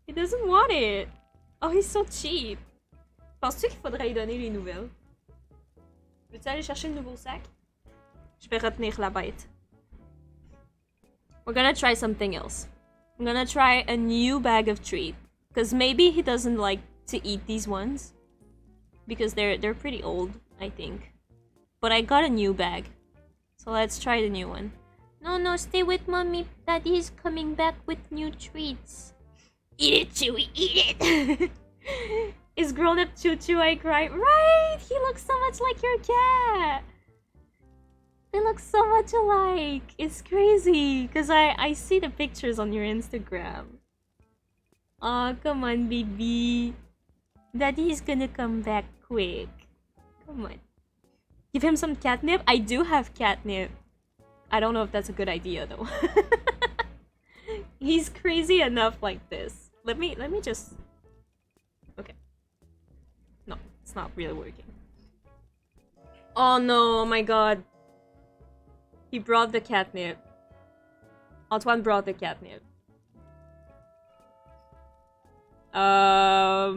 He doesn't want it. Oh, he's so cheap. Penses-tu qu'il faudrait lui donner les nouvelles? Veux-tu aller chercher le nouveau sac? Je vais retenir la bête. We're gonna try something else. I'm gonna try a new bag of treat. Because maybe he doesn't like to eat these ones. Because they're pretty old, I think. But I got a new bag. So let's try the new one. No, stay with mommy. Daddy is coming back with new treats. Eat it, Chewy, eat it! Is grown-up Choo-Choo, I cry. Right! He looks so much like your cat! They look so much alike. It's crazy. Because I see the pictures on your Instagram. Aw, come on, baby. Daddy is gonna come back quick. Come on. Give him some catnip? I do have catnip. I don't know if that's a good idea, though. He's crazy enough like this. Let me just... Okay. No, it's not really working. Oh no, oh my god. He brought the catnip. Antoine brought the catnip. Can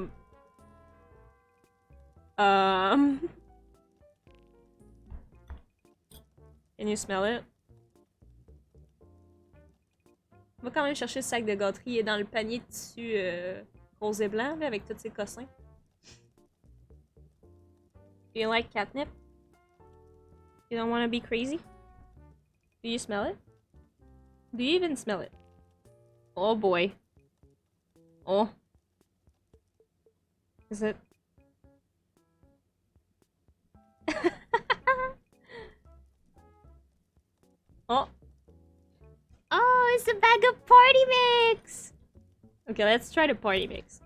you smell it? On va quand même chercher le sac de gâterie. Il est dans le panier de tissu rose et blanc, là, avec tous ses cossins. Do you like catnip? You don't want to be crazy? Do you smell it? Do you even smell it? Oh boy. Oh. Is it? Oh. Oh, it's a bag of party mix! Okay, let's try the party mix.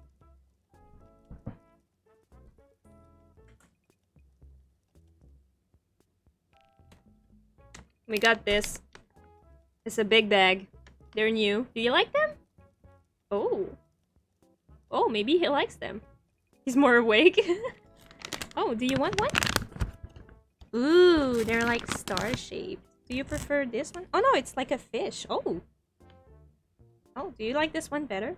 We got this. It's a big bag. They're new. Do you like them? Oh. Oh, maybe he likes them. He's more awake. Oh, do you want one? Ooh, they're like star-shaped. Do you prefer this one? Oh no, it's like a fish. Oh. Oh, do you like this one better?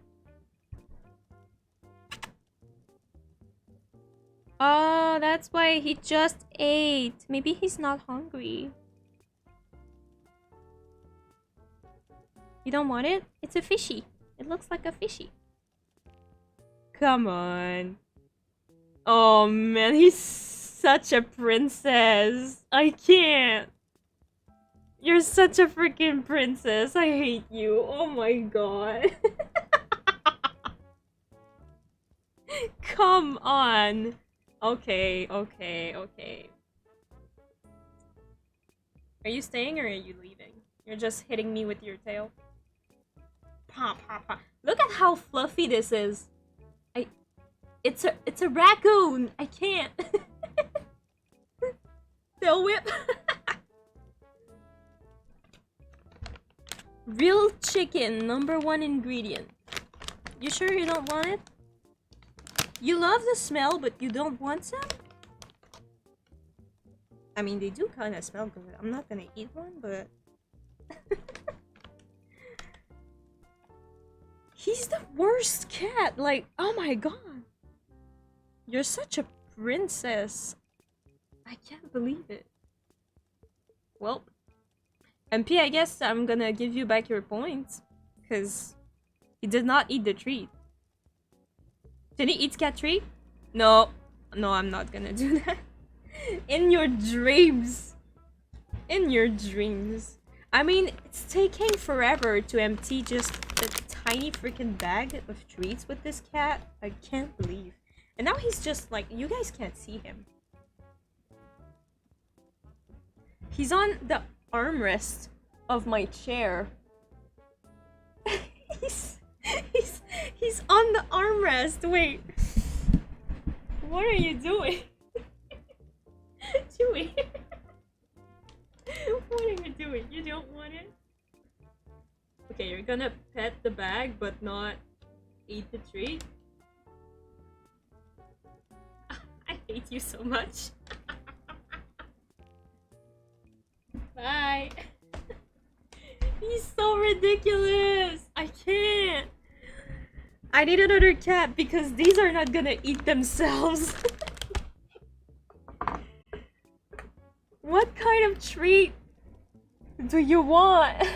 Oh, that's why he just ate. Maybe he's not hungry. You don't want it? It's a fishy. It looks like a fishy. Come on. Oh man, he's such a princess. I can't. You're such a freaking princess. I hate you. Oh my god. Come on. Okay. Are you staying or are you leaving? You're just hitting me with your tail. Pop. Look at how fluffy this is. It's a raccoon. I can't. Tail whip. Real chicken, #1 ingredient. You sure you don't want it? You love the smell, but you don't want some? I mean, they do kind of smell good. I'm not gonna eat one, but... He's the worst cat! Like, oh my god! You're such a princess. I can't believe it. Well... MP, I guess I'm gonna give you back your points. Because he did not eat the treat. Did he eat cat treat? No. No, I'm not gonna do that. In your dreams. In your dreams. I mean, it's taking forever to empty just a tiny freaking bag of treats with this cat. I can't believe. And now he's just like, you guys can't see him. He's on the armrest of my chair. he's on the armrest. Wait. What are you doing? Chewy. What are you doing? You don't want it? Okay, you're gonna pet the bag but not eat the treat? I hate you so much. Bye. He's so ridiculous. I can't. I need another cat because these are not gonna eat themselves. What kind of treat do you want?